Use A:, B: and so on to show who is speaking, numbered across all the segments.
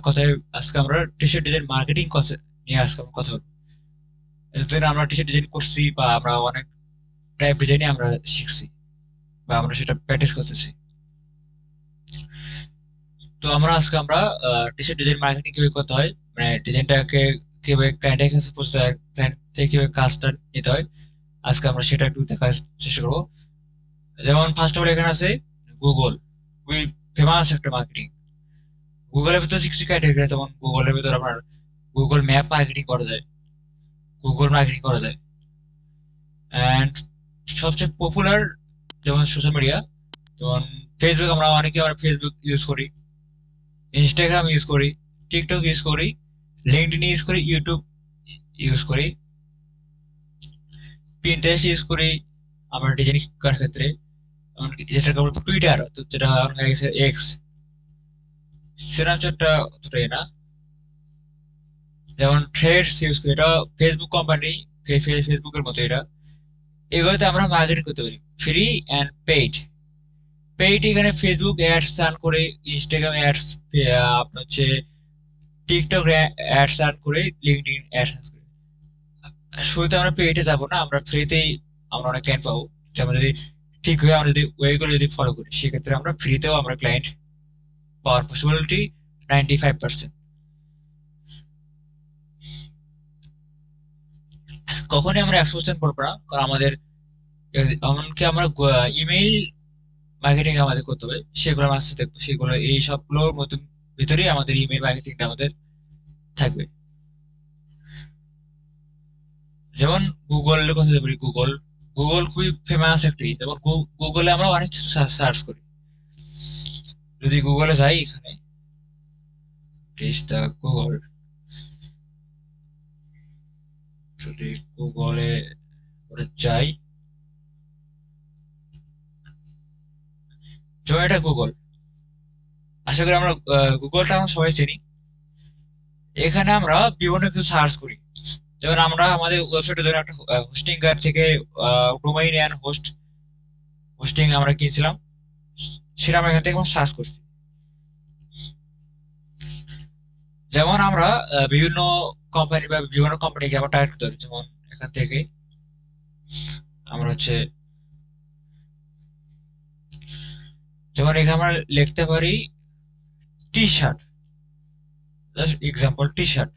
A: কথায় আজকে আমরা টি শার্ট ডিজাইন মার্কেটিং নিয়ে আজকে আমরা কথা বলবো। এতদিন আমরা টি শার্ট ডিজাইন করছি বা আমরা অনেক টাইপ ডিজাইনে আমরা শিখছি বা আমরা সেটা প্র্যাকটিস করতেছি। তো আমরা টি শার্ট ডিজাইন মার্কেটিং কিভাবে করতে হয়, মানে ডিজাইনটাকে কিভাবে ক্লায়েন্টের কাছে পৌঁছতে হয়, ক্লায়েন্ট থেকে কিভাবে কাজটা নিতে হয়, আজকে আমরা সেটা একটু দেখার চেষ্টা করবো। যেমন ফার্স্ট অফ অল এখানে আছে গুগল, খুবই ফেমাস একটা মার্কেটিং। গুগলের ভিতরে কিছু কিছু ক্যাটাগরি, যেমন গুগলের ভিতরে আপনার গুগল ম্যাপ মার্কেটিং করা যায়, গুগল মার্কেটিং করা যায়। অ্যান্ড সবচেয়ে পপুলার যেমন সোশ্যাল মিডিয়া, যেমন ফেসবুক, আমরা ফেসবুক ইউজ করি, ইনস্টাগ্রাম ইউজ করি, টিকটক ইউজ করি, লিঙ্কডইন ইউজ করি, ইউটিউব ইউজ করি, পিন্টারেস্ট ইউজ করি আমরা ডিজাইনিং করার ক্ষেত্রে। এমনকি যেটাকে আমরা টুইটার, তো যেটা এখন হয়ে গেছে এক্স, সেটা অতটাই না। যেমন থ্রেডস ইউজ করি, এটা ফেসবুক কোম্পানি, ফেসবুকের মতো এটা। এগুলোতে আমরা মার্কেটিং করতে পারি, ফ্রি অ্যান্ড পেইড। পেইড এখানে ফেসবুক অ্যাডস রান করে, ইনস্টাগ্রাম অ্যাডস, আপনার হচ্ছে টিকটক অ্যাডস রান করে, লিঙ্কডইন অ্যাডস রান করে। শুরুতে আমরা পেইডে যাবো না, আমরা ফ্রিতেই আমরা অনেক ক্লায়েন্ট পাবো। যে আমরা যদি ঠিকভাবে আমরা যদি ওয়েগুলো যদি ফলো করি, সেক্ষেত্রে আমরা ফ্রিতেও আমরা ক্লায়েন্ট পাওয়ার পসিবিলিটি 95%। কখনই আমরা 100% করবো না, কারণ আমাদের এমনকি আমরা ইমেইল মার্কেটিং আমাদের করতে হবে, সেগুলো আমরা আস্তে দেখবো। সেগুলো এই সবগুলোর মধ্যে ভিতরেই আমাদের ইমেইল মার্কেটিংটা আমাদের থাকবে। যেমন গুগলের কথা যদি বলি, গুগল গুগল খুবই ফেমাস একটি। যেমন গুগলে আমরা অনেক কিছু সার্চ করি। যদি গুগলে যাই, এখানে গুগল, যদি গুগলে যাই, যেমন এটা গুগল, আশা করি আমরা গুগলটা আমরা সবাই চিনি। এখানে আমরা বিভিন্ন কিছু সার্চ করি। যেমন আমরা আমাদের ওয়েবসাইটের জন্য একটা হোস্টিং কার থেকে ডোমাইন অ্যান্ড হোস্টিং আমরা কিনছিলাম, সেটা আমরা এখান থেকে সার্চ করছি। যেমন আমরা বিভিন্ন কোম্পানি বা বিভিন্ন কোম্পানিকে আমরা টার্গেট করতে পারি। যেমন এখান থেকে আমরা হচ্ছে, যেমন এখানে আমরা লিখতে পারি T shirt, just example T shirt.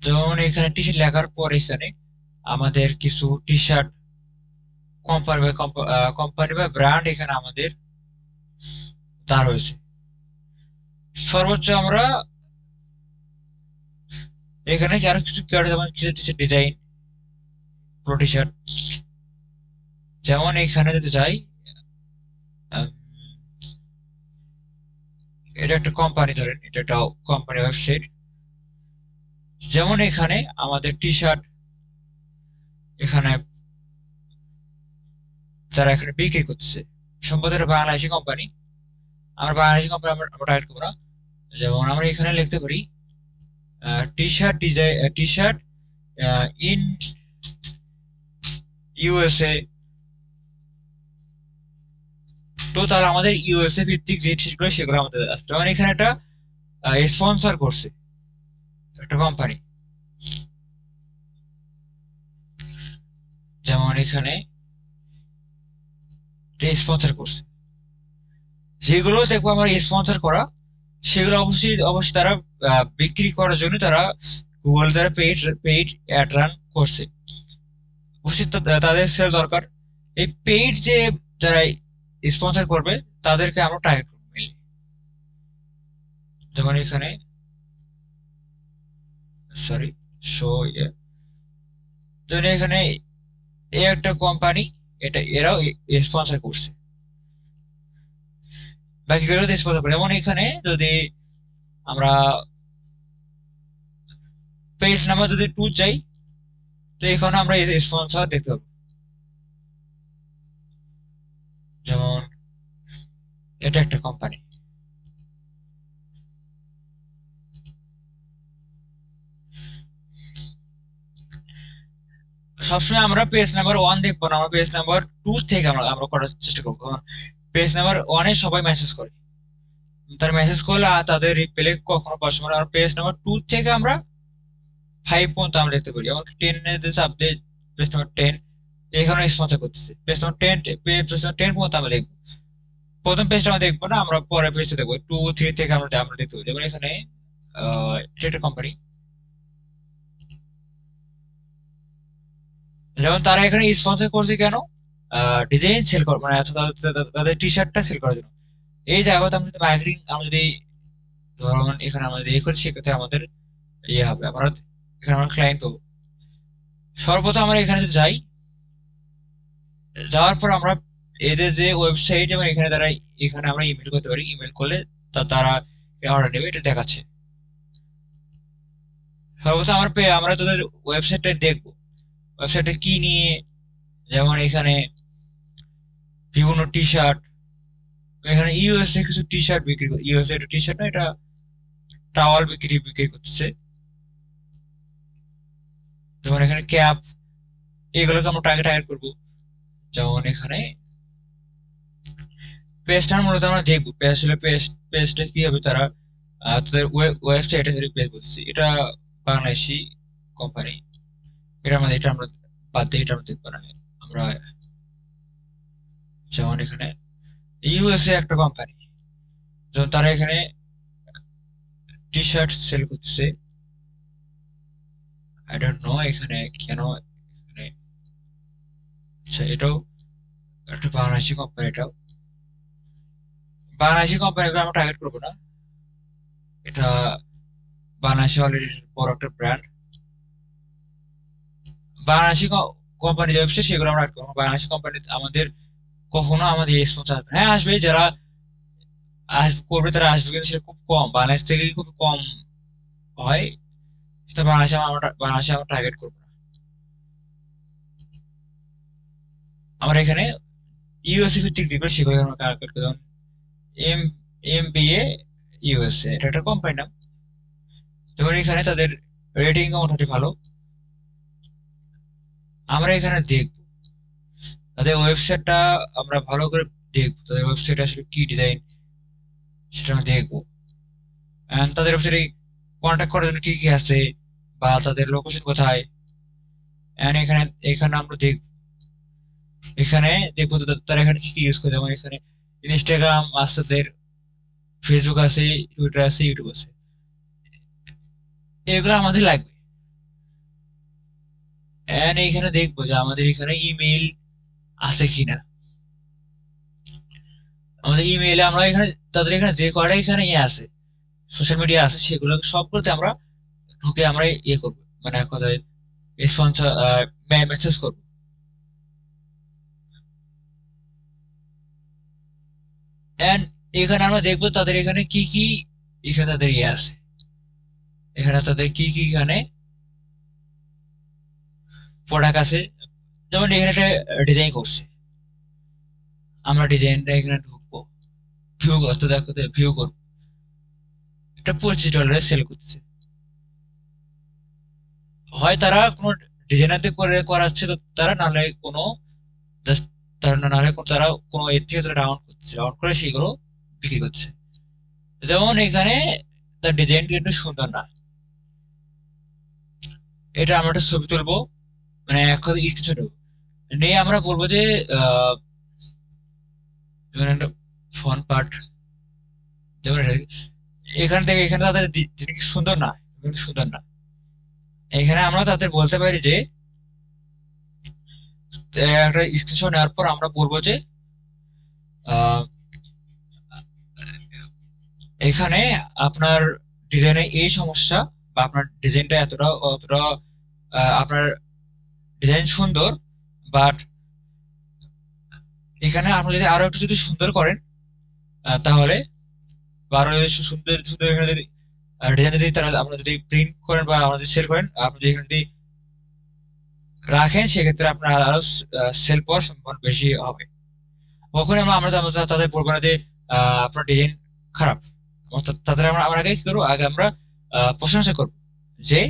A: যেমন এখানে টি শার্ট লেখার পর এখানে আমাদের কিছু টি শার্ট কোম্পানি বা ব্র্যান্ড এখানে আমাদের দেওয়া রয়েছে। সর্বোচ্চ আমরা এখানে কি আরো কিছু কেয়ার, যেমন কিছু কিছু ডিজাইন প্রো টি শার্ট। যেমন এখানে যদি যাই, আম, এটা একটা কোম্পানি, ধরেন এটা একটা কোম্পানি ওয়েবসাইট। যেমন এখানে আমাদের টি শার্ট, এখানে যারা এখানে বিক্রি করতেছে, সম্ভবত এটা বাংলাদেশি কোম্পানি। আমরা বাংলাদেশি কোম্পানি আমরা টার্গেট করবো না। যেমন আমরা এখানে লিখতে পারি টি shirt design, T shirt in USA. তো তারা আমাদের ইউএসএ ভিত্তিক যে টি শার্টগুলো, সেগুলো আমাদের আসছে। যেমন এখানে একটা স্পন্সর করছে একটা কোম্পানি, যেমন এখানে স্পন্সর করছে, যেগুলো দেখবো আমার স্পন্সর করা, সেগুলো অবশ্যই অবশ্যই তারা বিক্রি করার জন্য তারা গুগল দ্বারা পেইড পেইড অ্যাড রান করছে। অবশ্যই তাদের সেল দরকার। এই পেইড যে যারা স্পন্সর করবে, তাদেরকে আমরা টার্গেট করবো mainly। যেমন এখানে সরি শো, যেমন এখানে এই একটা কোম্পানি, এটা এরাও স্পন্সর করছে, বাকিগুলো স্পন্সর করে। যেমন এখানে যদি আমরা পেজ নাম্বার যদি 2 চাই, তো এখানে আমরা স্পন্সর দেখতে পাবো। যেমন এটা একটা কোম্পানি। সবসময় আমরা পেজ নাম্বার 1 দেখবো না, আমরা পেজ নাম্বার 2 থেকে আমরা আমরা করার চেষ্টা করবো। পেজ নাম্বার 1 এ সবাই মেসেজ করে, তারা মেসেজ করলে আর তাদের রিপ্লাই কখনো পাওয়া সম্ভব না। আর পেজ নাম্বার 2 থেকে আমরা 5 পর্যন্ত আমরা দেখতে পারি। এমনকি 10 এ যে সাবজেক্ট পেজ নাম্বার 10 এখানে স্পন্সর করতেছে, পেজ নাম্বার 10 পেজ নাম্বার 10 পর্যন্ত আমরা দেখবো। প্রথম পেজটা আমরা দেখবো না, আমরা পরের পেজটা দেখবো। 2 3 থেকে আমরা আমরা দেখতে পারি। যেমন এখানে এটা একটা কোম্পানি, যেমন তারা এখানে স্পন্সর করছে কেন, ডিজাইন সেল কর মানে তাদের টি শার্টটা সেল করার জন্য। এই জায়গাতে আমরা যদি মার্কেটিং আমরা যদি ধরুন এখানে আমরা যদি এই করি, সেক্ষেত্রে আমাদের ইয়ে হবে, আমরা এখানে আমরা ক্লায়েন্ট পাবো। সর্বপ্রথম আমরা এখানে যদি যাই, যাওয়ার পর আমরা এদের যে ওয়েবসাইট এবং এখানে তারা এখানে আমরা ইমেল করতে পারি, ইমেল করলে তারা অর্ডার নেবে, এটা দেখাচ্ছে। সর্বপ্রথম আমরা তাদের ওয়েবসাইটটা দেখবো, ওয়েবসাইটে কি নিয়ে। যেমন এখানে বিভিন্ন টি শার্ট, এখানে ইউএসএ কিছু টি শার্ট বিক্রি করে, ইউএসএ টি শার্ট না, এটা টাওয়াল বিক্রি করতেছে। যেমন এখানে ক্যাপ, এগুলোকে আমরা টার্গেট করবো। যেমন এখানে পেজটা মূলত আমরা দেখবো, পেজটা কি হবে, তারা তাদের ওয়েবসাইটে পেজ বলছে, এটা বাংলাদেশি কোম্পানি, এটা আমরা বাদ দিয়ে এটা আমরা দেখবো না। আমরা যেমন এখানে ইউএসএ একটা কোম্পানি, যেমন তারা এখানে টি শার্ট সেল করতেছে। আই ডোন্ট নো এখানে কেন এখানে, আচ্ছা এটাও একটা বাংলাদেশি কোম্পানি, এটাও বাংলাদেশি কোম্পানি, আমরা টার্গেট করবো না। এটা বাংলাদেশি অলরেডি বড় একটা ব্র্যান্ড, বাংলাদেশি কোম্পানি যে ব্যবসা সেগুলো আমরা রাখবো। বাংলাদেশি কোম্পানি আমাদের কখনো আমাদের স্পন্সর আসবে, হ্যাঁ আসবে, যারা করবে তারা আসবে, কিন্তু সেটা খুব কম, বাংলাদেশ থেকে খুব কম হয়। সেটা বাংলাদেশে আমরা টার্গেট করবো না। আমরা এখানে ইউএসএ ভিত্তিক যেগুলো সেগুলো আমরা টার্গেট করবো। যেমন এম এমবিএ ইউএসএ, এটা একটা কোম্পানি নাম। যেমন এখানে তাদের রেটিং মোটামুটি ভালো। আমরা এখানে দেখবো তাদের ওয়েবসাইটটা, আমরা ভালো করে দেখবো তাদের ওয়েবসাইট আসলে কি ডিজাইন, সেটা আমরা দেখবো। তাদের ওয়েবসাইটে কন্ট্যাক্ট করার জন্য কি কি আছে, বা তাদের লোকেশন কোথায়। এখানে এখানে আমরা দেখবো, এখানে দেখবো তারা এখানে কি কি ইউজ করে। যেমন এখানে ইনস্টাগ্রাম আছে তাদের, ফেসবুক আছে, টুইটার আছে, ইউটিউব আছে, এগুলো আমাদের লাগবে। এখানে দেখবো যে আমাদের এখানে ইমেল আছে কিনা। আমাদের ইমেইলে আমরা এখানে তাদের এখানে যে কয়টা এখানে ইয়ে আছে, সোশ্যাল মিডিয়া আছে, সেগুলো সবগুলোতে আমরা ঢুকে আমরা ইয়ে করবো, মানে এক কথায় স্পন্সর মেসেজ করবো। এন্ড এখানে আমরা দেখবো তাদের এখানে কি কি, এখানে তাদের ইয়ে আছে, এখানে তাদের কি কি এখানে প্রোডাক্ট আছে। যেমন এখানে একটা ডিজাইন করছে, আমরা ডিজাইনটা এখানে ঢুকবো, ভিউ করতে দেখো, ভিউ করবো, এটা $25 সেল করছে। হয় তারা কোনো ডিজাইনারতে করে করাচ্ছে, তো তারা নাহলে কোনো জাস্ট, তারা নাহলে তারা কোনো এর থেকে তারা ডাউন করছে, ডাউন করে সেগুলো বিক্রি করছে। যেমন এখানে তার ডিজাইন কিন্তু সুন্দর না, এটা আমরা একটা ছবি তুলবো, মানে এক কথা স্ক্রিনশট নেবো, নিয়ে আমরা বলবো যে যেমন একটা ফ্রন্ট পার্ট, যেমন এখান থেকে এখানে তাদের জিনিস সুন্দর না, কিন্তু সুন্দর না। এখানে আমরা তাদের বলতে পারি যে একটা স্ক্রিনশট নেওয়ার পর আমরা বলবো যে আহ, এখানে আপনার ডিজাইনে এই সমস্যা, বা আপনার ডিজাইনটা এতটা অতটা আপনার ডিজাইন সুন্দর, বাট এখানে আপনি যদি আরো একটু যদি সুন্দর করেন, তাহলে বা আরো যদি সুন্দর সুন্দর এখানে যদি ডিজাইন যদি তারা আপনারা যদি প্রিন্ট করেন বা আমরা যদি সেল করেন, আপনি যদি এখানে যদি রাখেন, সেক্ষেত্রে আপনার আরো সেল পাওয়ার সম্ভাবনা বেশি হবে। কখনই আমরা তাদের বলবো না যে আপনার ডিজাইন খারাপ। তাদের আমরা আগে কি করবো, আগে আমরা প্রশংসা করবো যে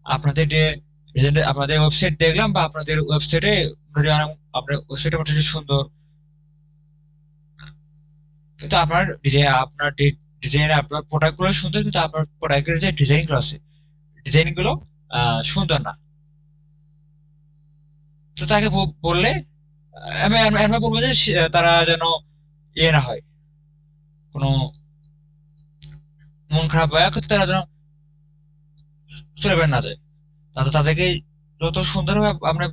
A: আপনাদের যে আপনাদের ওয়েবসাইট দেখলাম বা আপনাদের ওয়েবসাইটে আপনার ওয়েবসাইটে মোটামুটি সুন্দর, কিন্তু আপনার ডিজাইন আপনার প্রোডাক্ট গুলো সুন্দর, কিন্তু আপনার প্রোডাক্টের যে ডিজাইন গুলো আছে, ডিজাইন গুলো সুন্দর না। তো তাকে বললে আমি বলবো যে তারা যেন ইয়ে না হয়, কোনো মন খারাপ হয়, তারা যেন চলে বেড়ে না যায়। তাদেরকে যত সুন্দরভাবে আমরা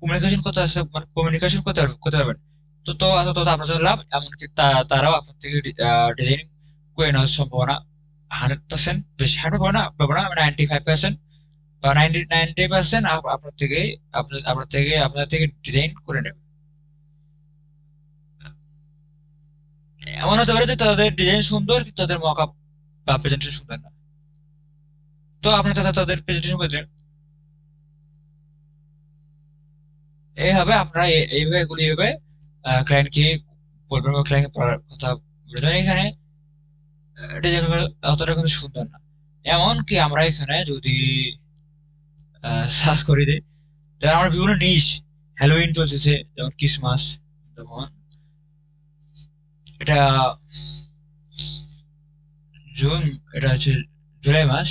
A: কমিউনিকেশন করতে আসতে মানে কমিউনিকেশন করতে পারবেন, তো তো তত আপনার জন্য লাভ। এমনকি তারাও আপনার থেকে ডিজাইন করে নেওয়ার সম্ভাবনা 100%, বেশি 100 পাবো না, 95% বা 90% আপনার থেকে আপনার থেকে ডিজাইন করে নেবে। এমন হতে পারে যে তাদের ডিজাইন সুন্দর কিন্তু তাদের মকআপ বা প্রেজেন্টেশন সুন্দর না, তো আপনি তাদের প্রেজেন্টেশন করে দিলেন। এইভাবে আপনারা এইভাবে এগুলি এইভাবে ক্লায়েন্টকে বলবেন বা ক্লায়েন্টকে পড়ার কথা বলবেন। এখানে ডিজাইনগুলো অতটা কিন্তু সুন্দর না। এমনকি আমরা এখানে যদি সার্চ করি দিই, তাহলে আমরা বিভিন্ন নিশ, হ্যালোইন চলতেছে, যেমন ক্রিসমাস, যেমন এটা জুন, এটা হচ্ছে জুলাই মাস।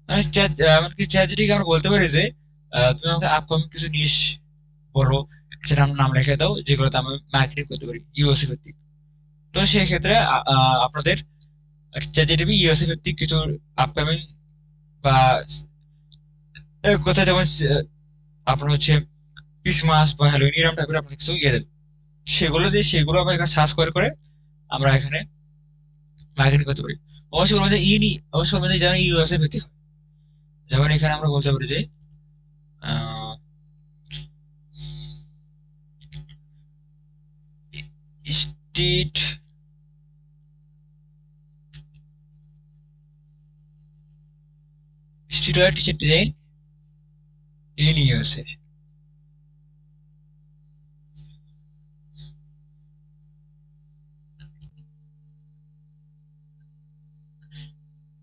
A: এমনকি চ্যাট জিটিকে আমরা বলতে পারি যে তুমি আমাকে আপকামিং কিছু নিশ বলো, সেটা আমরা নাম লিখে দাও, যেগুলোতে আমি মার্কেটিং করতে পারি ইউএসএ ভিত্তিক। তো সেই ক্ষেত্রে আপনাদের চ্যাট জিটিপি ইউএসএ ভিত্তিক কিছু আপকামিং বা কথা, যেমন আপনার হচ্ছে ক্রিসমাস বা হ্যালোইন এরকম টাইপের আপনার কিছু ইয়ে দেবে, সেগুলো আমরা এখানে সার্চ করে আমরা এখানে মার্কেটিং করতে পারি। অবশ্যই বলবো যে অবশ্যই বলবো যে যেন ইউএসএ ভিত্তিক হয়। যেমন এখানে আমরা বলতে পারি যে street street wear T shirt design in USA.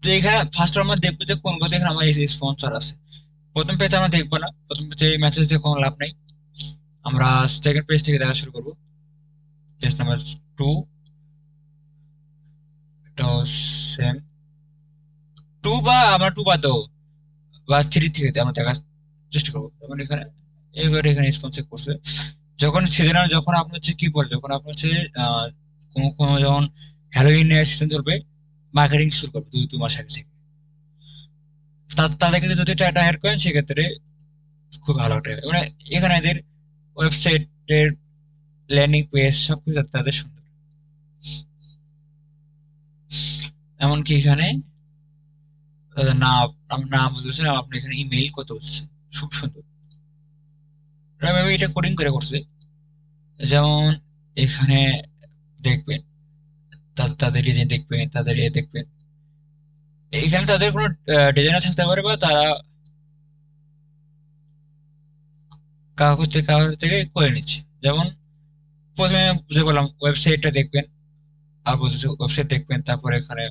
A: তো এখানে ফার্স্ট আমরা দেখবো যে কোন কোথায় এখানে আমার স্পন্সর আছে। প্রথম পেজ আমরা দেখবো না, প্রথম পেজে মেসেজ দিয়ে কোনো লাভ নাই। আমরা সেকেন্ড পেজ থেকে দেখা শুরু করবো। পেজ নাম্বার 2, এটা সেম 2 বা আমরা 2 বাদ দেবো, বা 3 থেকে আমরা দেখার চেষ্টা করবো। যেমন এখানে এইবার এখানে স্পন্সর করছে, যখন সিজনাল, যখন আপনার হচ্ছে কি বলে, যখন আপনার হচ্ছে আহ কোনো কোনো যখন হ্যালোইন সিজন চলবে, মার্কেটিং শুরু করবে 2 মাস আগে থেকে। তাদেরকে যদি এটা অ্যাড করেন সেক্ষেত্রে খুব ভালো একটা মানে এখানে এদের ওয়েবসাইটের ল্যান্ডিং পেজ সবকিছু তাদের সুন্দর। এমনকি এখানে তাদের নাম, আমার নাম বলতেছেন, আপনি এখানে ইমেল কত বলছে, খুব সুন্দর। মেবি এটা কোডিং করে করছে। যেমন এখানে দেখবেন তাদের ডিজাইন দেখবেন, তাদের ইয়ে দেখবেন, এখানে তাদের কোনো ডিজাইনার থাকতে পারে বা তারা কাগজ থেকে করে নিচ্ছে। যেমন প্রথমে যে বললাম ওয়েবসাইটটা দেখবেন, আর বলতেছে ওয়েবসাইট দেখবেন, তারপরে এখানে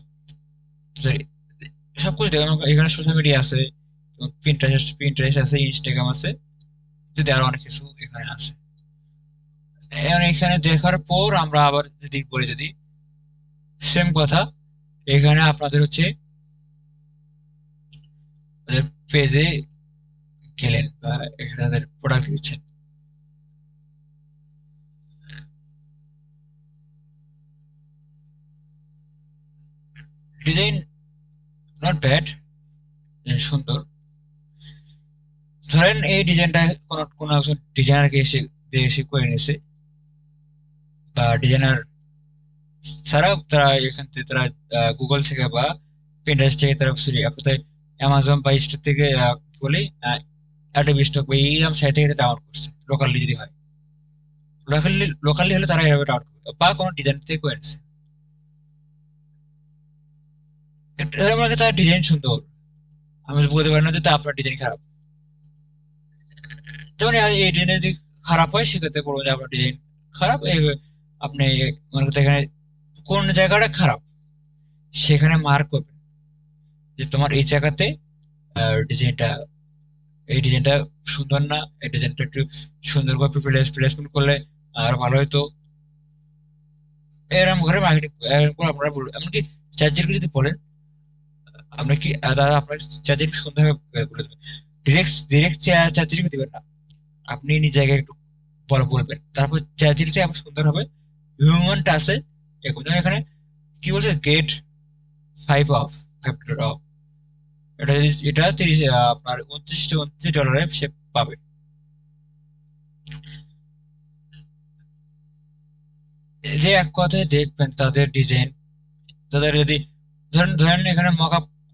A: সবকিছু দেখবেন। এখানে সোশ্যাল মিডিয়া আছে, প্রিন্টারেস্ট আছে, ইনস্টাগ্রাম আছে, যদি আরো অনেক কিছু এখানে আছে। এখন এখানে দেখার পর আমরা আবার যদি বলি, যদি সেম কথা, এখানে আপনাদের হচ্ছে পেজে গেলেন বা এখানে তাদের প্রোডাক্ট দিচ্ছেন, ডিজাইন নট ব্যাড, সুন্দর। ধরেন এই ডিজাইনটা কোনো কোনো একজন ডিজাইনারকে এসে করে নিয়েছে, বা ডিজাইনার ছাড়াও তারা এখান থেকে তারা গুগল থেকে বা পিন্টারেস্ট থেকে তারা সরি আপনাদের অ্যামাজন বা স্টোর থেকে কি বলি অ্যাডোবি স্টক বা এইরকম সাইট থেকে ডাউনলোড করছে, লোকালি যদি হয়। লোকালি হলে তারা এভাবে ডাউনলোড করবে বা কোনো ডিজাইন থেকে করে নিচ্ছে। এর মানে তার ডিজাইন সুন্দর, আমি বলতে পারি না যে তা আপনার ডিজাইন খারাপ। যেমন এই ডিজাইন যদি খারাপ হয় সেক্ষেত্রে বলবো যে আপনার ডিজাইন খারাপ। আপনি মনে করতে এখানে কোন জায়গাটা খারাপ সেখানে মার্ক করবেন যে তোমার এই জায়গাতে ডিজাইনটা, এই ডিজাইনটা সুন্দর না, এই ডিজাইনটা একটু সুন্দর করে প্লেসমেন্ট করলে আর ভালো হতো। এরকম করে মার্কেটিং, এরকম করে আপনারা বলুন। এমনকি চ্যাটজিপিটি যদি বলেন, আপনি কি দাদা আপনার চ্যাটজিপিটি সুন্দরভাবে বলে দেবেন। ডিরেক্ট ডিরেক্ট চ্যাটজিপিটি দিবেন না, আপনি নিজ জায়গায় একটু বড় বলবেন, তারপর চ্যাটজিপিটি আবার সুন্দর হবে। হিউম্যান টাচে এখন যেমন এখানে কি বলছে, গেট 5 অফ এটা এটা 30 আপনার 29 ডলারে সে পাবে। এই যে এক কথায় দেখবেন তাদের ডিজাইন, তাদের যদি ধরেন ধরেন এখানে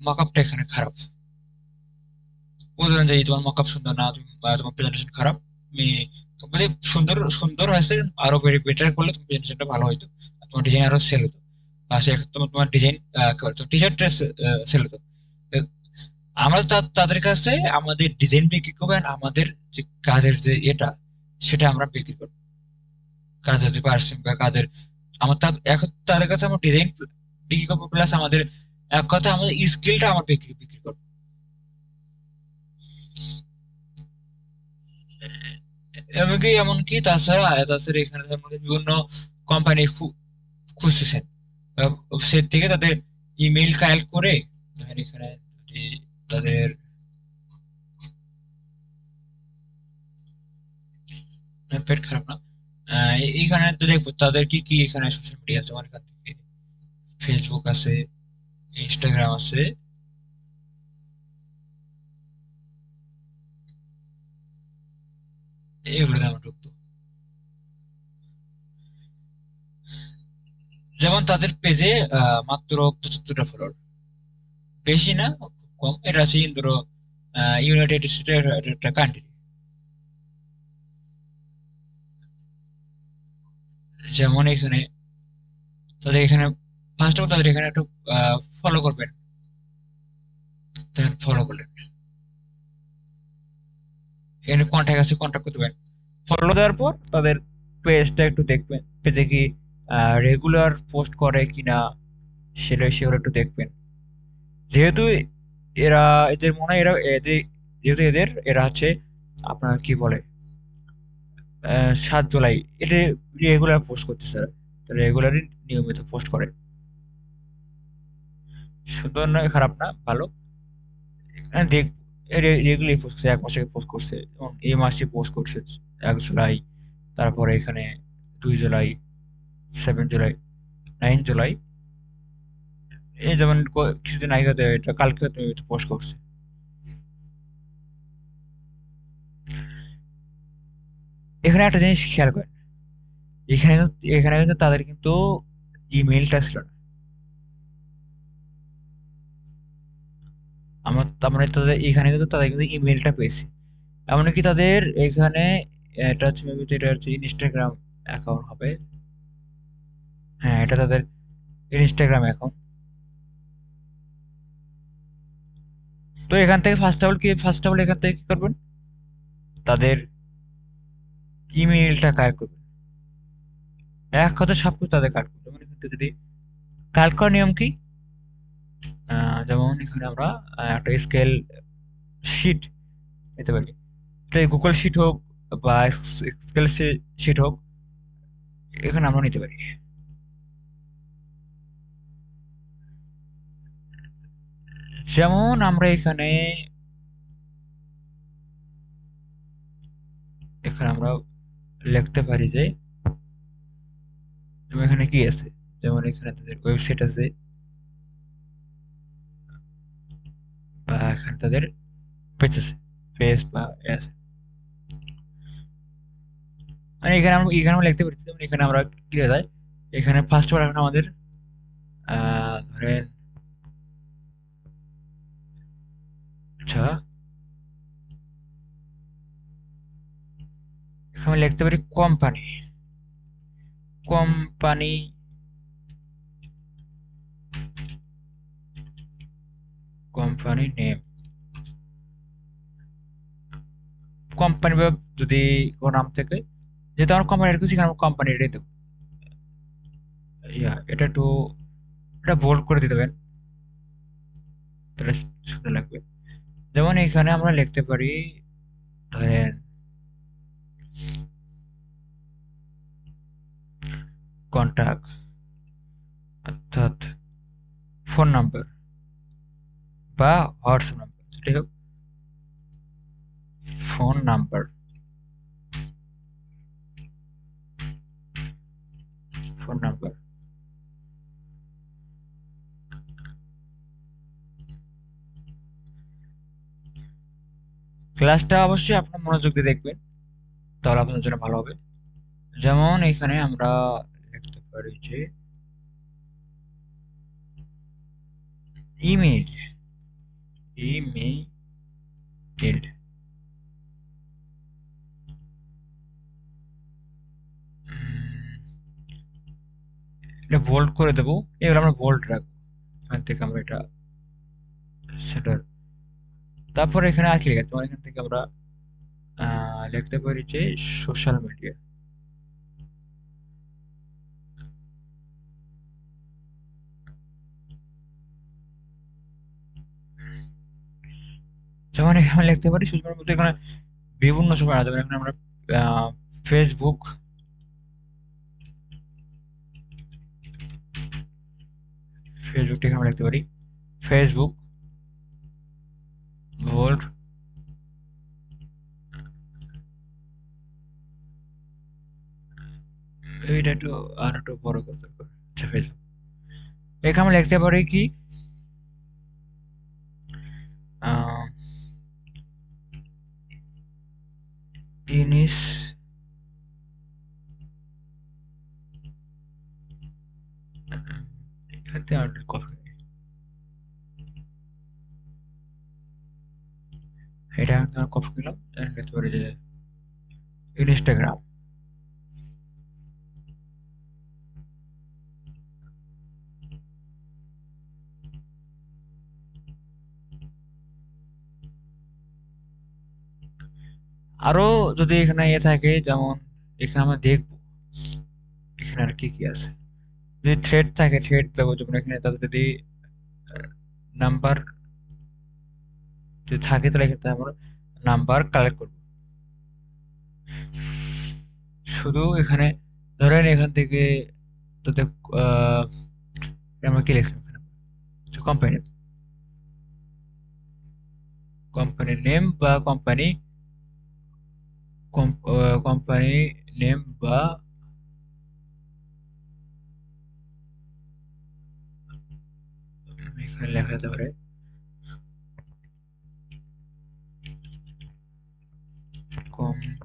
A: মকআপটা এখানে খারাপ, বলবেন যে এই তোমার মকআপ সুন্দর না, বা তোমার প্রেজেন্টেশন খারাপ, তুমি তুমি যদি সুন্দর সুন্দর হয়েছে, আরো বেটার করলে তোমার প্রেজেন্টেশনটা ভালো হতো, তোমার ডিজাইন আরো সেল হতো, আর সে তোমার তোমার ডিজাইন টি শার্ট সেল হতো। আহ, আমরা তাদের কাছে আমাদের ডিজাইন বিক্রি করবো, and আমাদের যে কাজের যে এটা, সেটা আমরা বিক্রি করবো, কাজের যে পারিশ্রমিক বা কাজের, আমার এখন তাদের কাছে আমার ডিজাইন বিক্রি করবো, প্লাস আমাদের এক কথা আমাদের স্কিলটা আমার বিক্রি বিক্রি করবো। এমনকি এমনকি তাছাড়া তাছাড়া এখানে যেমন বিভিন্ন কোম্পানি খুঁজতেছেন, ওয়েবসাইট থেকে তাদের ইমেইল কালেক্ট করে, ধরেন এখানে যদি তাদের পেট খারাপ না, এইখানে তো দেখবো তাদের কি কি এখানে সোশ্যাল মিডিয়া আছে, আমার এখান থেকে ফেসবুক আছে, ইনস্টাগ্রাম আছে, এগুলোতে আমার ঢুকতো। যেমন তাদের পেজে মাত্র 75টা ফলোয়ার, বেশি না, খুব কম। এটা হচ্ছে ধরো ইউনাইটেড স্টেটের একটা কান্ট্রি। যেমন এখানে তাদের এখানে ফার্স্ট অফ অল তাদের এখানে একটু ফলো করবেন, ফলো করলেন, এখানে কন্ট্যাক্ট আছে, কন্ট্যাক্ট করতে পারেন। ফলো দেওয়ার পর তাদের পেজটা একটু দেখবেন, পেজে কি রেগুলার পোস্ট করে কিনা, সেগুলো একটু দেখবেন। যেহেতু এরা, এদের মনে হয় এরা যেহেতু এরা হচ্ছে আপনার কি বলে 7 জুলাই, এটা রেগুলার পোস্ট করতেছে, রেগুলারই নিয়মিত পোস্ট করে। সুন্দর নয়, খারাপ না, ভালো। দেখ, রেগুলারই পোস্ট করছে, 1 মাস আগে পোস্ট করছে, যেমন এই মাসে পোস্ট করছে 1 জুলাই, তারপরে এখানে 2 জুলাই, 7 জুলাই, 9 জুলাই, এই যেমন কিছুদিন আগে হয়তো এটা কালকে হয়তো পোস্ট করছে। এখানে একটা জিনিস খেয়াল করেন, এখানে কিন্তু তাদের কিন্তু ইমেলটা ছিল না। আমার তার মানে তাদের এখানে কিন্তু তাদের কিন্তু ইমেলটা পেয়েছে। এমনকি তাদের এখানে এটা হচ্ছে maybe তো এটা হচ্ছে ইনস্টাগ্রাম অ্যাকাউন্ট হবে। হ্যাঁ, এটা তাদের ইনস্টাগ্রাম অ্যাকাউন্ট। তো এখান থেকে ফার্স্ট অফ অল এখান থেকে কি করবেন, তাদের ইমেইলটা কালেক্ট করবেন। এক কথা সবকিছু তাদের কালেক্ট করবেন। যেমন এখান থেকে যদি কালেক্ট করার নিয়ম কি, যেমন এখানে আমরা একটা স্কেল শিট নিতে পারি, এটা গুগল শিট হোক বা এক্সেল শিট হোক, এখানে আমরা নিতে পারি। যেমন আমরা এখানে এখানে আমরা লিখতে পারি যে যেমন এখানে কি আছে, যেমন এখানে তাদের ওয়েবসাইট আছে, বা এখানে তাদের পেজ আছে, পেজ বা এ আছে। মানে এখানে আমরা লিখতে পারি, যেমন এখানে আমরা কি হয়ে যায়, এখানে ফার্স্ট অফ অল এখন আমাদের ধরেন, আচ্ছা এখানে লিখতে পারি company, company company name, company বা যদি কোনো নাম থেকে, যেহেতু আমার কোম্পানি রেখেছি এখানে কোম্পানি এটাই দেবো। এটা একটু এটা বোল্ড করে দিতে পারেন, তাহলে সুন্দর লাগবে। যেমন এখানে আমরা লিখতে পারি ধরেন কন্টাক্ট অর্থাৎ ফোন নাম্বার বা হোয়াটসঅ্যাপ নাম্বার, যেটাই হোক ফোন নাম্বার, ফোন নাম্বার। ক্লাসটা অবশ্যই আপনার মনোযোগ দিয়ে দেখবেন, তাহলে আপনার জন্য ভালো হবে। যেমন এখানে আমরা লিখতে পারি যে ইমেইল, ইমেইল, এটা বোল্ড করে দেবো, এগুলো আমরা বোল্ড রাখবো, এখান থেকে আমরা এটা সেটার। তারপরে এখানে আর কি লিখতে পারি, এখান থেকে আমরা লিখতে পারি যে সোশ্যাল মিডিয়া। যেমন এখানে লিখতে পারি সোশ্যাল মিডিয়া, এখানে বিভিন্ন সময় আছে, যেমন এখানে আমরা ফেসবুক, ফেসবুকটা এখানে আমরা লিখতে পারি ফেসবুক বোল্ড, এইটা একটু আর একটু বড় করতে পারি। আচ্ছা, ফেসবুক এখানে আমরা লিখতে পারি কি আহ, ইনিস এখানে আর কপি, এটা কপি করলাম, লিখতে পারি যে ইনস্টাগ্রাম। আরো যদি এখানে ইয়ে থাকে, যেমন এখানে আমরা দেখবো এখানে আর কি কি আছে, যদি থ্রেড থাকে থ্রেড দেবো, যেমন এখানে তাদের যদি নাম্বার যদি থাকে তাহলে এখানে আমরা নাম্বার কালেক্ট করবো। শুধু এখানে ধরেন এখান থেকে তাদের আহ, আমরা কি লিখলাম এখানে, কোম্পানি, কোম্পানি নেম বা কোম্পানি, কোম্পানি নেম বা এখানে লেখা যেতে পারে কোম্পানি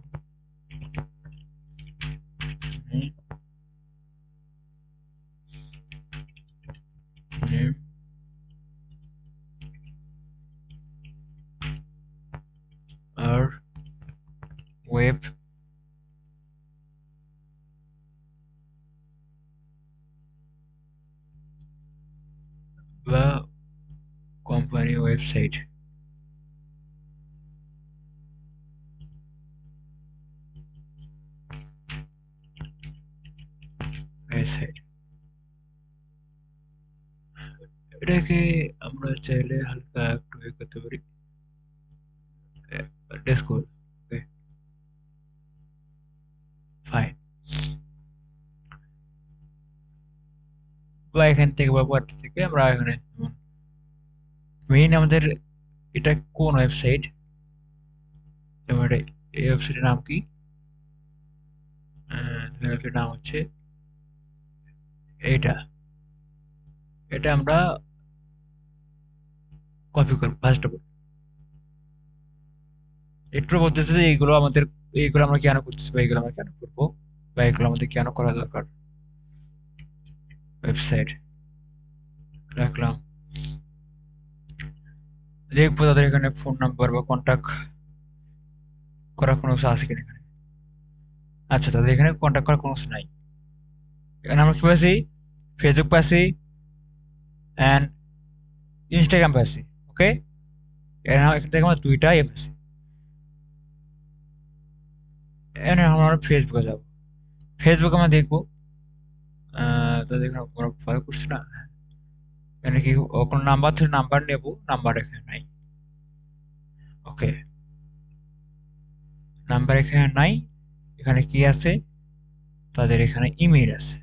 A: নেম আর ওয়েব বা কোম্পানি ওয়েবসাইট, ওয়েবসাইট। এটাকে আমরা চাইলে হালকা একটু ইয়ে করতে পারি, ডেস্কোড, ওকে ফাইন। বা এখান থেকে বা পর থেকে আমরা এখানে মেইন আমাদের এটা কোন ওয়েবসাইট, যেমন এই ওয়েবসাইটের নাম কি, ওয়েবসাইটের নাম হচ্ছে এইটা, এটা আমরা কপি করবো ফার্স্ট অফ অল। একটু বলতেছে যে এইগুলো আমাদের, এইগুলো আমরা কেন করতেছি বা এইগুলো আমরা কেন করবো বা এগুলো আমাদের কেন করা দরকার। ওয়েবসাইট রাখলাম, দেখবো তাদের এখানে ফোন নাম্বার বা কন্ট্যাক্ট করার কোনো কিছু আছে কিনা এখানে। আচ্ছা, তাদের এখানে কন্ট্যাক্ট করার কোনো কিছু নাই। এখানে আমরা কি পাচ্ছি, ফেসবুক পাচ্ছি অ্যান্ড ইনস্টাগ্রাম পাচ্ছি, ওকে। এখান থেকে আমরা দুইটা ইয়ে পাচ্ছি। এখানে আমরা ফেসবুকে যাবো, ফেসবুক আমরা দেখবো তাদের এখানে কোনো ফলো করছি না, এখানে কি কোনো নাম্বার থেকে নাম্বার নেবো, নাম্বার এখানে নাই। ওকে, নাম্বার এখানে নাই। এখানে কি আছে? তাদের এখানে ইমেইল আছে।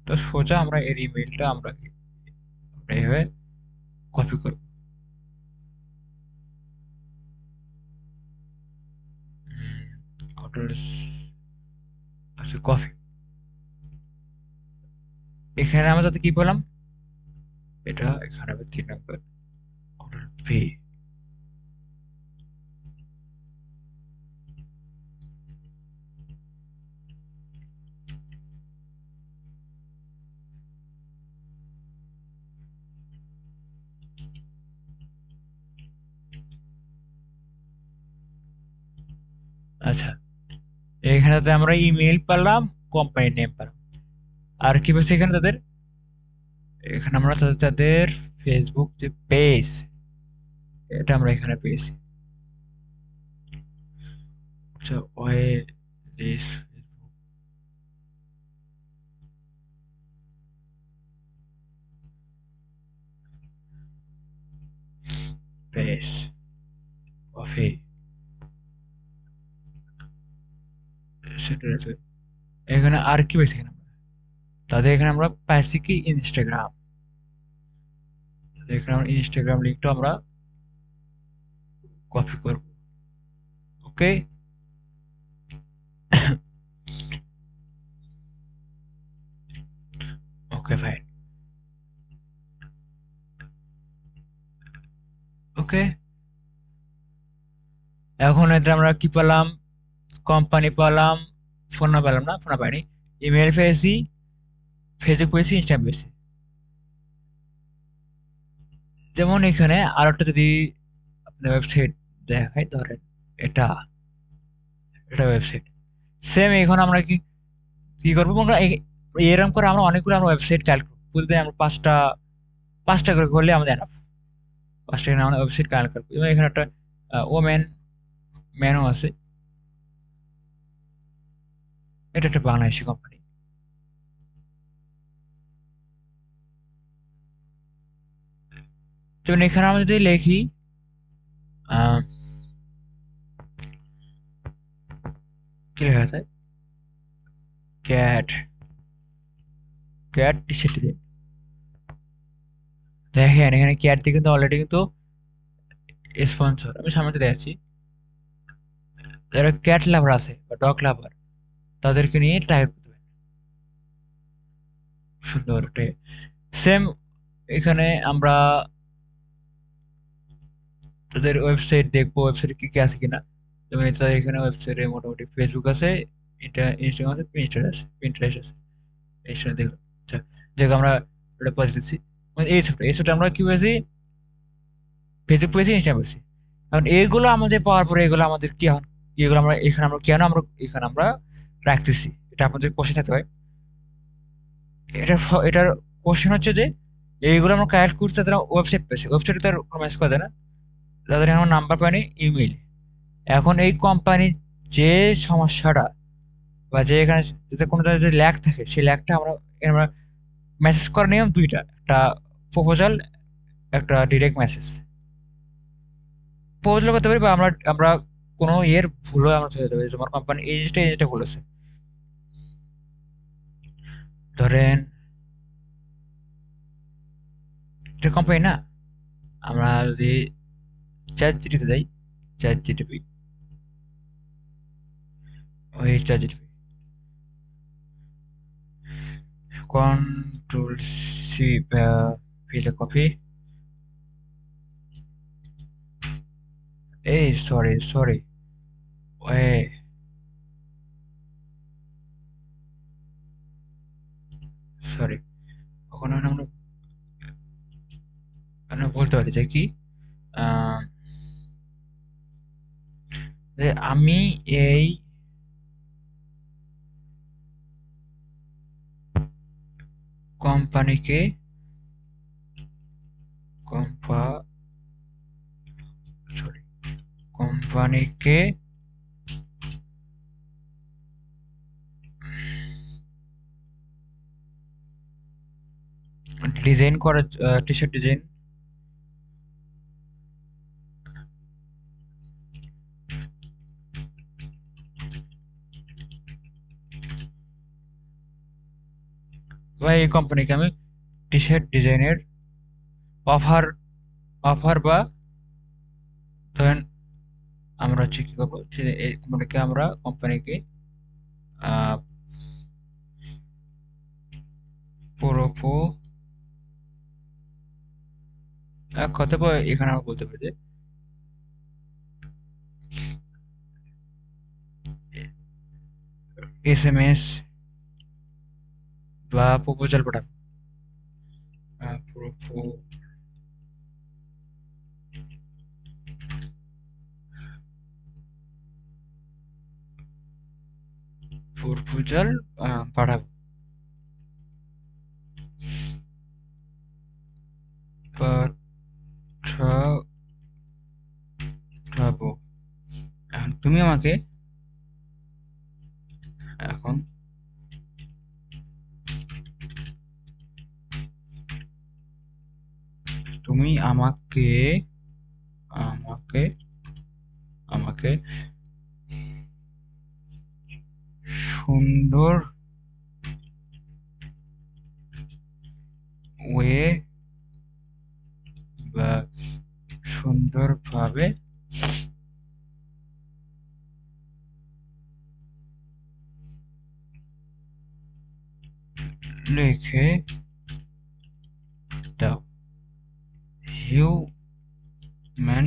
A: তো সোজা আমরা এর ইমেইলটা আমরা এইভাবে কপি করব। কন্ট্রোল আচ্ছা কপি। এখানে আমরা যাতে কি পেলাম, এটা এখানে হবে 3 নাম্বার, কন্ট্রোল ভি। আচ্ছা, এখানেতে আমরা ইমেইল পেলাম, কোম্পানি নেম পেলাম। আর কি পেয়েছি এখানে তাদের? এখানে আমরা তাদের ফেসবুক যে পেজ, এটা আমরা এখানে পেয়েছি। আচ্ছা, ওয়ে দিস পেজ কফি, সেটা আছে। এখানে আর কি পেয়েছি এখানে আমরা? তাদের এখানে আমরা পাইছি কি ইনস্টাগ্রাম। এখানে আমরা ইনস্টাগ্রাম লিঙ্কটা আমরা কপি করব। ওকে, ওকে ফাইন। ওকে, এখন এতে আমরা কি পেলাম? কোম্পানি পেলাম, ফোন না পেলাম না, ফোন পাইনি। ইমেল পেয়েছি, ফেসবুক পেয়েছি, ইনস্টাগ্রাম পেয়েছি। যেমন এখানে আর একটা যদি আপনার ওয়েবসাইট দেখাই, ধরেন এটা, এটা ওয়েবসাইট। সেম এখন আমরা কি কি করবো? আমরা এরকম করে আমরা অনেকগুলো আমরা ওয়েবসাইট চালু করবো। প্রতিদিন আমরা পাঁচটা পাঁচটা করে করলে আমাদের এনাফ। পাঁচটা এখানে আমরা ওয়েবসাইট কানেক্ট করবো। এবং এখানে একটা ওমেন ম্যানও আছে। এটা একটা বাংলাদেশি কোম্পানি। যেমন এখানে আমরা যদি লিখি আহ, কি লেখা আছে? ক্যাট, ক্যাট টি শার্ট দিন। দেখেন এখানে ক্যাট দিয়ে কিন্তু অলরেডি কিন্তু স্পন্সর। আমি সামনে চলে যাচ্ছি। যারা ক্যাট লাভার আছে বা ডগ লাভার, তাদেরকে নিয়ে টার্গেট করতে হবে। সুন্দর। সেম এখানে আমরা তাদের ওয়েবসাইট দেখবো, ওয়েবসাইটে কি কি আছে কিনা। যেমন তাদের এখানে ওয়েবসাইটে মোটামুটি ফেসবুক আছে, এটা ইনস্টাগ্রাম আছে, পিন্টারেস্ট আছে। ইনস্টা দেখো। আচ্ছা, যেহেতু আমরা ওটা পজ দিচ্ছি, মানে এই ছোট আমরা কি পেয়েছি? ফেসবুক পেয়েছি, ইনস্টাগ্রাম পেয়েছি। এখন এইগুলো আমাদের পাওয়ার পরে এগুলো আমাদের কি এখন? এগুলো আমরা এখানে আমরা কেন আমরা এখানে আমরা রাখতেছি? এটা আপনাদের কোশ্চেন থাকতে হয়। এটার কোশ্চেন হচ্ছে যে এইগুলো আমরা কালেক্ট করছি, তাদের ওয়েবসাইট পেয়েছে, ওয়েবসাইটে তার কোনো ম্যাচ করে দেয় না, তাদের এখন নাম্বার পায়নি, ইমেল। এখন এই কোম্পানির যে সমস্যাটা বা যে এখানে যদি কোনো জায়গায় যদি ল্যাগ থাকে, সেই ল্যাগটা আমরা আমরা মেসেজ করার নিয়ম দুইটা, একটা প্রপোজাল, একটা ডিরেক্ট মেসেজ। প্রপোজাল করতে পারি বা আমরা আমরা কোনো ইয়ের ভুলও আমরা চলে যেতে পারি, তোমার কোম্পানি এই জিনিসটা ভুল আছে। ধরেন এটা কোম্পানি না, আমরা যদি চ্যাট জিটিতে যাই, চ্যাট জিটিপি, ওই চ্যাট জিটিপি, কন্ট্রোল সি, ফিল কপি। এই সরি সরি, ওয়ে সরি, ওখানে আমরা আমরা বলতে পারি যে কি, আহ, যে আমি এই কোম্পানিকে কম্পা সরি কোম্পানিকে ডিজাইন করার, টি শার্ট ডিজাইন বা এই কোম্পানিকে আমি টি শার্ট ডিজাইনের অফার অফার বা ধরেন আমরা হচ্ছে কি করবো, যে এই কোম্পানিকে আহ পুরোপো এক কথা এখানে আমরা বলতে পারি যে এসএমএস বা প্রপোজাল পাঠাবো। প্রপোজাল পাঠাবো পাঠাবো। এখন তুমি আমাকে এখন তুমি আমাকে আমাকে আমাকে সুন্দর ওয়ে বা সুন্দরভাবে লিখে দাও। হিউম্যান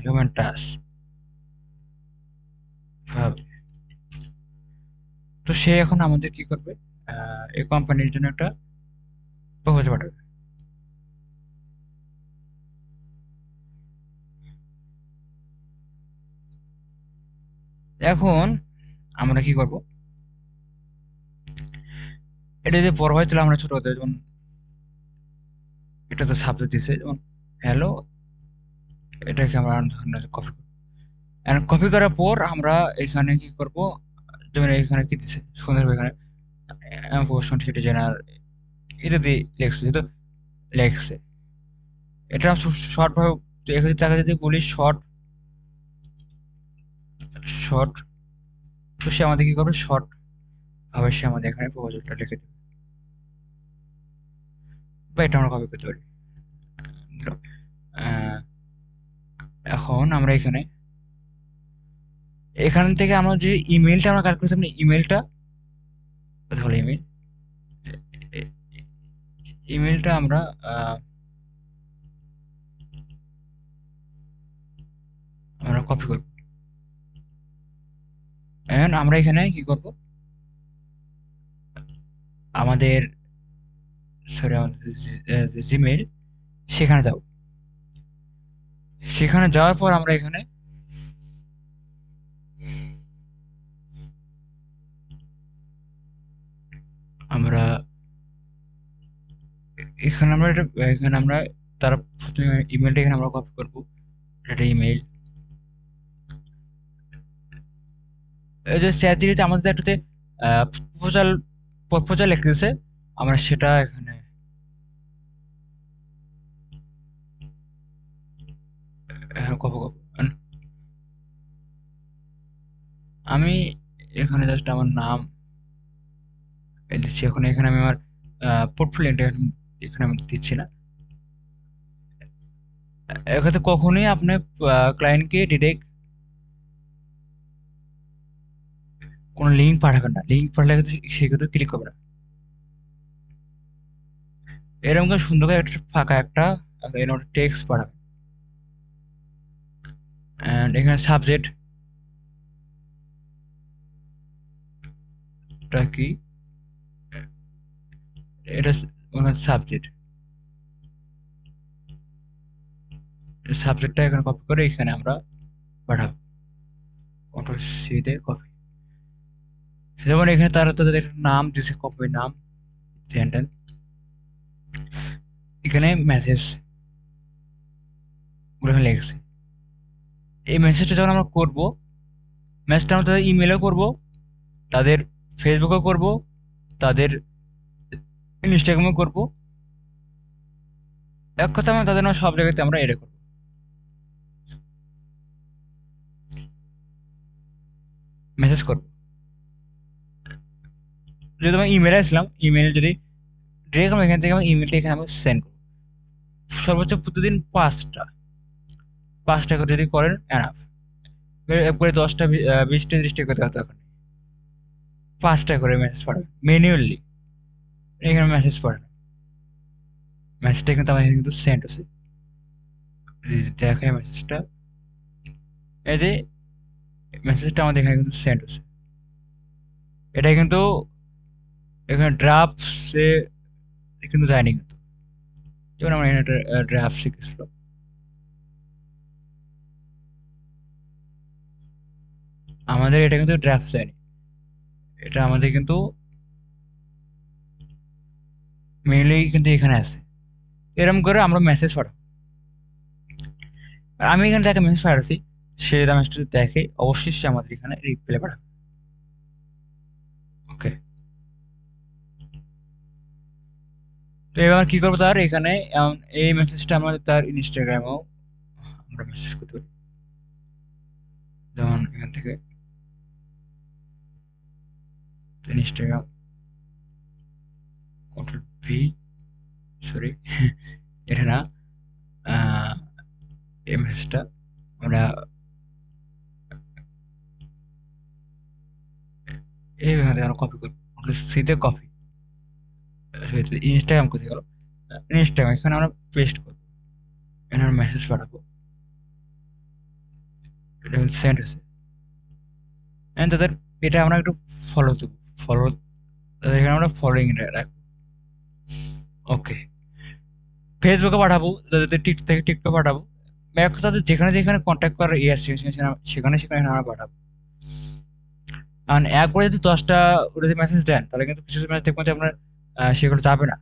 A: হিউম্যান টাচ ভাবে। তো সে এখন আমাদের কি করবে, এই কোম্পানির জন্য একটা প্রপোজাল পাঠাবে। এখন আমরা কি করব, এটা যদি বড় হয় তাহলে আমরা ছোট হতে, যেমন এটা তো সাবজেক্ট দিছে, যেমন হ্যালো, এটাকে আমরা কপি করব। এন্ড কপি করার পর আমরা এখানে কি করব, যেমন এখানে কি দিছে সুন্দর, এখানে পোর্শন সেটি জেনার এটা দিয়ে লেখছে, যেহেতু লেখছে এটা শর্ট ভাবে, এখানে তাকে যদি বলি শর্ট শর্ট, তো সে আমাদের কি করবে, শর্ট ভাবে সে আমাদের এখানে প্রপোজালটা লিখে দেবে, বা এটা আমরা কপি করতে পারি। আহ, এখন আমরা এখানে এখান থেকে আমরা যে ইমেলটা আমরা কালেক্ট করেছি, ইমেলটা তাহলে ইমেলটা আমরা আমরা কপি করব। এখন আমরা এখানে কি করব, আমাদের সরি আমাদের জিমেইল, সেখানে যাব। সেখানে যাওয়ার পর আমরা এখানে আমরা এখানে আমরা এটা এখানে আমরা তার প্রথমে ইমেলটা এখানে আমরা কপি করব, এটা ইমেল। এই যে চ্যাট জিপিটি আমাদের একটা যে প্রপোজাল প্রপোজাল লিখে দিয়েছে, আমরা সেটা এখানে কপি করব। আমি এখানে জাস্ট আমার নাম দিচ্ছি, এখন এখানে আমি আমার পোর্টফোলিওটা এখানে আমি দিচ্ছি না। এক্ষেত্রে কখনোই আপনি ক্লায়েন্টকে ডিরেক্ট কোনো লিঙ্ক পাঠাবেন না, লিঙ্ক পাঠালে কিন্তু সে কিন্তু ক্লিক করবে না। এরকম করে সুন্দর করে একটা ফাঁকা একটা টেক্সট পাঠাবেন। অ্যান্ড এখানে সাবজেক্টটা কি, এটা সাবজেক্ট, সাবজেক্টটা এখানে কপি করে এখানে আমরা পাঠাবো, কন্ট্রোল সি দিয়ে কপি। যেমন এখানে তারা তাদের একটা নাম দিছে, কপি নাম সেন্টেন্স, এখানে মেসেজ গুলো এখানে লিখছে। এই মেসেজটা যখন আমরা করব, মেসেজটা আমরা তাদের ইমেলও করব, তাদের ফেসবুকও করব, তাদের ইনস্টাগ্রামও করব, এক কথা আমরা তাদের নামে সব জায়গাতে আমরা এটা করব, মেসেজ করব। যদি আমি ইমেলে আসলাম, ইমেল যদি ডিরেক্ট আমি এখান থেকে আমার ইমেলটা এখানে আমি সেন্ড করবো। সর্বোচ্চ প্রতিদিন 5টা করে যদি করেন এনাফ। একবারে 10টা 20টা 30টা করতে হতো এখন। 5টা করে মেসেজ পাঠাবেন ম্যানুয়ালি। এখানে মেসেজ পড়ে না, মেসেজটা কিন্তু আমার এখানে কিন্তু সেন্ড হচ্ছে। দেখায় মেসেজটা, এই যে মেসেজটা আমাদের এখানে কিন্তু সেন্ড হচ্ছে। এটা কিন্তু এখানে ড্রাফটসে কিন্তু যায়নি কিন্তু। যেমন আমার এখানে একটা ড্রাফট শিখেছিল, আমাদের এটা কিন্তু ড্রাফট যায়নি, এটা আমাদের কিন্তু মেইলেই কিন্তু এখানে আছে। এরকম করে আমরা মেসেজ পাঠাবো। আর আমি এখানে যাকে মেসেজ পাঠাচ্ছি সে মেসেজটা দেখে অবশ্যই সে আমাদের এখানে রিপ্লাই পাঠাবে। ওকে, তো এবার কি করবো, তার এখানে এই মেসেজটা আমাদের তার ইনস্টাগ্রামেও আমরা মেসেজ করতে পারি। যেমন এখান থেকে ইনস্টাগ্রাম কন্ট্রোল ভি, সরি এটা না, আহ, এই মেসেজটা আমরা এইভাবে আমরা কপি করবো, সিধে কপি। ইনস্টাগ্রাম কোথায় গেল, ইনস্টাগ্রাম এখানে আমরা পেস্ট করবো, এখানে আমরা মেসেজ পাঠাবো, এটা সেন্ড হয়েছে। এন্ড তাদের এটা আমরা একটু ফলো দেবো, ফলো, এখানে আমরা ফলোইং রাখবো। ওকে, ফেসবুকে পাঠাবো, যাদের টিক থেকে টিকটক পাঠাবো, এক সাথে যেখানে যেখানে কন্ট্যাক্ট করার ইয়ে আছে সেখানে সেখানে আমরা পাঠাবো। কারণ একবারে যদি 10টা যদি মেসেজ দেন তাহলে কিন্তু কিছু মেসেজ দেখবেন যে আপনার সেগুলো যাবে না,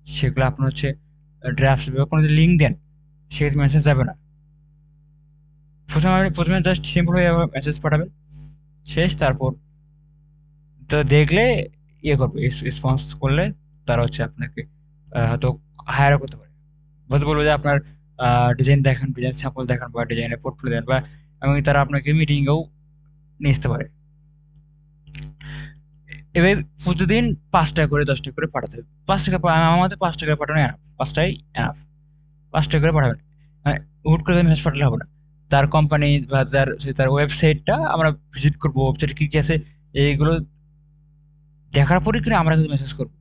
A: সেগুলো আপনার হচ্ছে ড্রাফট বা কোনো যদি লিঙ্ক দেন সেই মেসেজ যাবে না। প্রথমে জাস্ট সিম্পল হয়ে মেসেজ পাঠাবেন, শেষ। তারপর তো দেখলে ইয়ে করবে, রেসপন্স করলে তারা হচ্ছে আপনাকে হয়তো হায়ারও করতে পারে। হয়তো বলবো যে আপনার ডিজাইন দেখান, ডিজাইন স্যাম্পল দেখান বা ডিজাইনের পোর্টফোলিও দেন, বা এমনকি তারা আপনাকে মিটিংয়েও নিয়ে আসতে পারে। এবার প্রতিদিন 5 টাকা করে 10 টাকা করে পাঠাতে হবে। 5 টাকা আমাদের 5 টাকা পাঠানো এনাফ, 5টাই এনাফ। 5 টাকা করে পাঠাবেন, মানে হুট করে মেসেজ পাঠালে হবে না। তার কোম্পানি বা তার ওয়েবসাইটটা আমরা ভিজিট করবো, ওয়েবসাইটে কি কি আছে এইগুলো দেখার পরে কিন্তু আমরা কিন্তু মেসেজ করবো।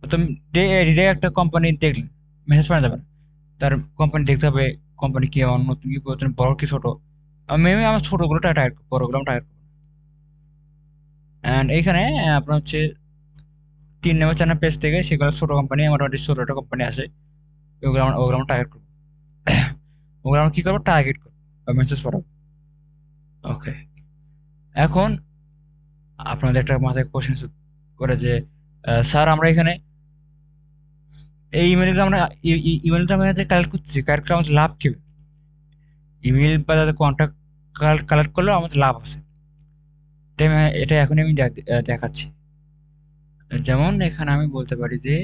A: তো ডিরেক্ট একটা কোম্পানি দেখলেন, মেসেজ পাঠানো যাবে না, তার কোম্পানি দেখতে হবে, কোম্পানি কি আমার নতুন কি পুরাতন, বড় কি ছোট। মেবি আমার ছোটগুলো টার্গেট করবো, বড়গুলো আমি টার্গেট করবো। অ্যান্ড এইখানে আপনার হচ্ছে 3 নম্বর 4 নম্বর পেজ থেকে সেগুলো ছোট কোম্পানি, মোটামুটি ছোট কোম্পানি আছে, ওগুলো আমরা টার্গেট করবো। ওগুলো আমরা কি করবো, টার্গেট করবো বা মেসেজ পাঠাবো। ওকে, এখন আপনাদের একটা মাথায় কোশ্চেন করে যে স্যার আমরা এখানে এই ইমেলগুলো আমরা ইমেলটা আমরা কালেক্ট করতেছি, কালেক্ট করে আমাদের লাভ কি? ইমেল বা তাদের কন্ট্যাক্ট কালেক্ট করলেও আমাদের লাভ আছে। এটা এখনই আমি দেখাচ্ছি। যেমন এখানে আমি বলতে পারি যে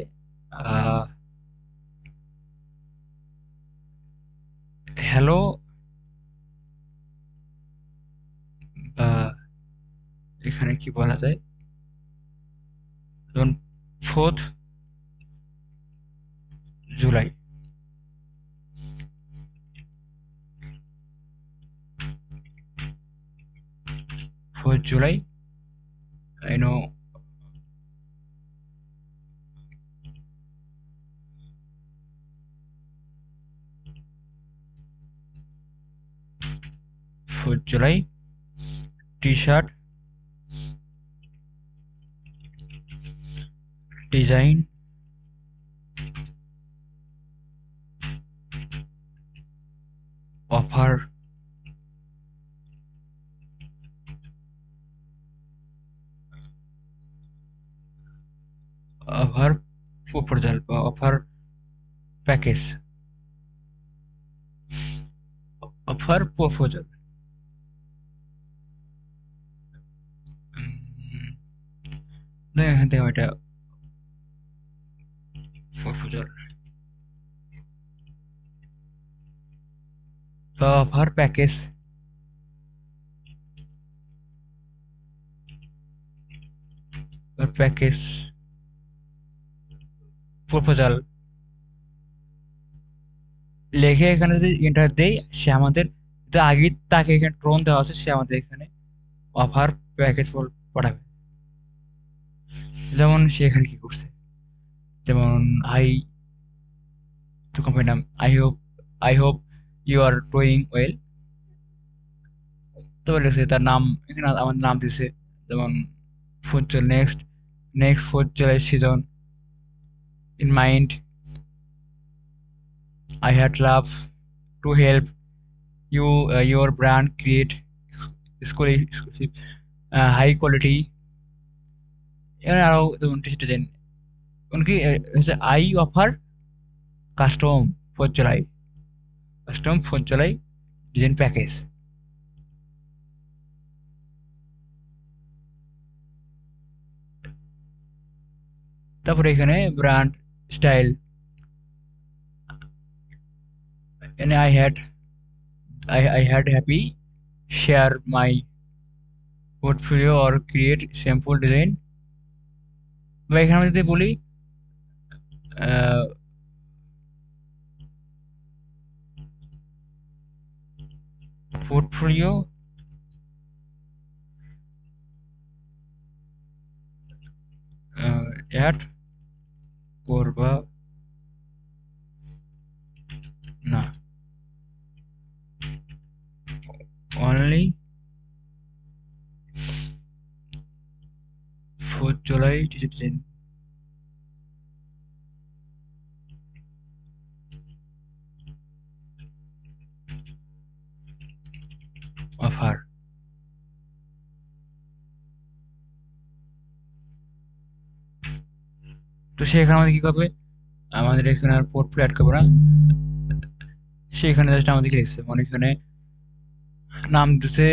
A: হ্যালো, বা এখানে কি বলা যায়, যেমন 4th জুলাই, 4th জুলাই, I know 4th July, T shirt design offer, offer proposal বা অফার প্যাকেজ, অফার প্রপোজাল। এখান থেকে আমি এটা প্রপোজাল বা অফার প্যাকেজ, প্যাকেজ প্রপোজাল লিখে এখানে যদি এন্টার দেই, সে আমাদের যে আগে তাকে এখানে টোন দেওয়া আছে, সে আমাদের এখানে অফার প্যাকেজ পাঠাবে। যেমন সে এখানে কি করছে, যেমন হাই তো কোম্পানির নাম, I hope you are doing well. তারপর লিখছে তার নাম, এখানে আমার নাম দিছে, যেমন next 4th July season in mind. I had love to help you your brand create exclusive high quality। এখানে আরো যেমন টি ডিজাইন, উনকি হচ্ছে I offer custom 4th July, design package. তারপরে এখানে brand style, and I had happy share my portfolio or create sample design। বা এখানে আমি যদি বলি পোর্টফোলিও অ্যাড করবা না, only 4th July design offer. তো সে এখানে আমাদের কি করবে, আমাদের এখানে আর পোর্টফোলিও অ্যাড করবো না, সে এখানে জাস্ট আমাদেরকে লিখছে, মানে এখানে নাম দিছে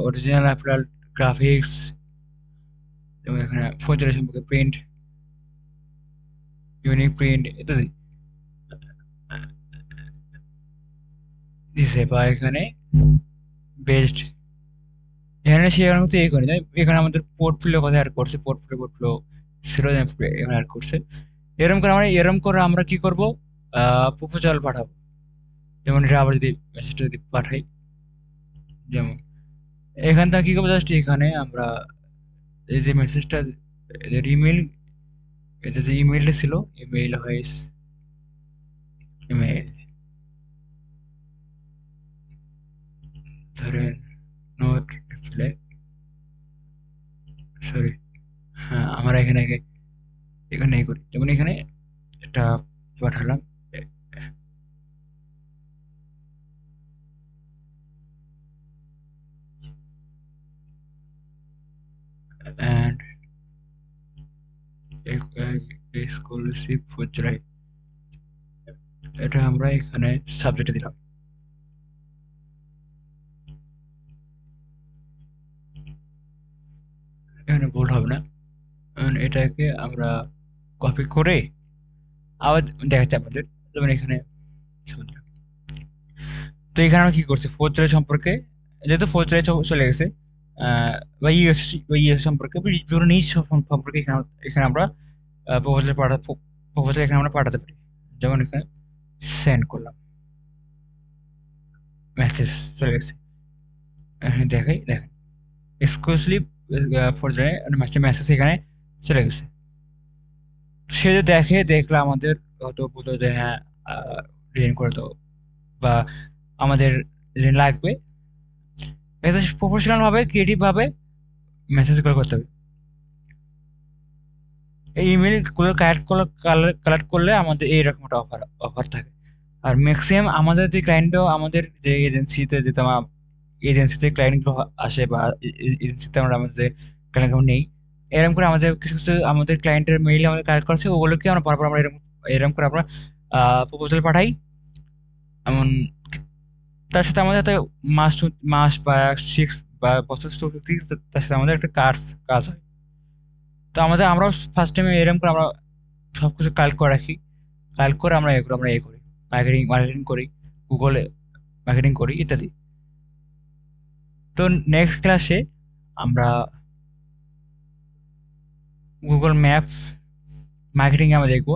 A: অরিজিনাল অ্যাপারেল গ্রাফিক্স, এবং এখানে 4th July সম্পর্কে প্রিন্ট, ইউনিক প্রিন্ট ইত্যাদি দিছে। বা এখানে বেস্ট, এখানে সে এখানে মতো এই করে এখানে আমাদের পোর্টফোলিও কথা অ্যাড করছে, পোর্টফোলিও ছিল এখানে অ্যাড করছে। এরকম করে আমরা কি করব, প্রপোজাল পাঠাবো। যেমন এটা আবার যদি মেসেজটা যদি পাঠাই, যেমন এখান থেকে কি করবো, জাস্ট এখানে আমরা এই যে মেসেজটা ইমেল, এটা যে ইমেলটা ছিল, ইমেল হয় ইমেল ধরেন নোট রিপ্লাই, সরি, হ্যাঁ আমরা এখানে এই করি, যেমন এখানে এটা পাঠালাম, and exclusive for July, এটা আমরা এখানে সাবজেক্টে দিলাম। এখানে বোল্ড হবে না, এটাকে আমরা কপি করে আবার দেখাচ্ছি আপনাদের, যেমন এখানে তো এখানে আমরা কি করছি, 4th July সম্পর্কে, যেহেতু 4th July চলে গেছে, বা ইউএস সম্পর্কে বিভিন্ন নিউজ সম্পর্কে এখানে এখানে আমরা প্রপোজাল এখানে আমরা পাঠাতে পারি। যেমন এখানে সেন্ড করলাম, মেসেজ চলে গেছে, দেখেন এক্সক্লুসিভ ফর মেসেজ এখানে চলে গেছে। সে যে দেখলে আমাদের হয়তো বলতো যে হ্যাঁ ডিজাইন করে দাও, বা আমাদের ডিজাইন লাগবে, এটা প্রফেশনাল ভাবে ক্রিয়েটিভ ভাবে মেসেজ করে করতে হবে। এই ইমেল গুলো কালেক্ট করলে আমাদের এইরকম একটা অফার থাকে। আর ম্যাক্সিমাম আমাদের যে ক্লায়েন্টও, আমাদের যে এজেন্সিতে যেতে এজেন্সিতে ক্লায়েন্টগুলো আসে, বা এজেন্সিতে আমরা আমাদের ক্লায়েন্ট নেই, এরকম করে আমাদের কিছু কিছু আমাদের ক্লায়েন্টের মেইল আমাদের কালেক্ট করছে, ওগুলোকে আমরা পরপর আমরা এরকম এরকম করে আমরা প্রপোজাল পাঠাই। এমন তার সাথে আমাদের একটা মাস বা 6 বা বছর তার সাথে আমাদের একটা কাজ হয়। তো আমরাও ফার্স্ট টাইমে এরকম করে আমরা সবকিছু কালেক্ট করে রাখি, কালেক্ট করে আমরা এগুলো আমরা করি, মার্কেটিং করি, গুগলে মার্কেটিং করি ইত্যাদি। তো নেক্সট ক্লাসে আমরা গুগল ম্যাপস মার্কেটিং আমরা দেখবো।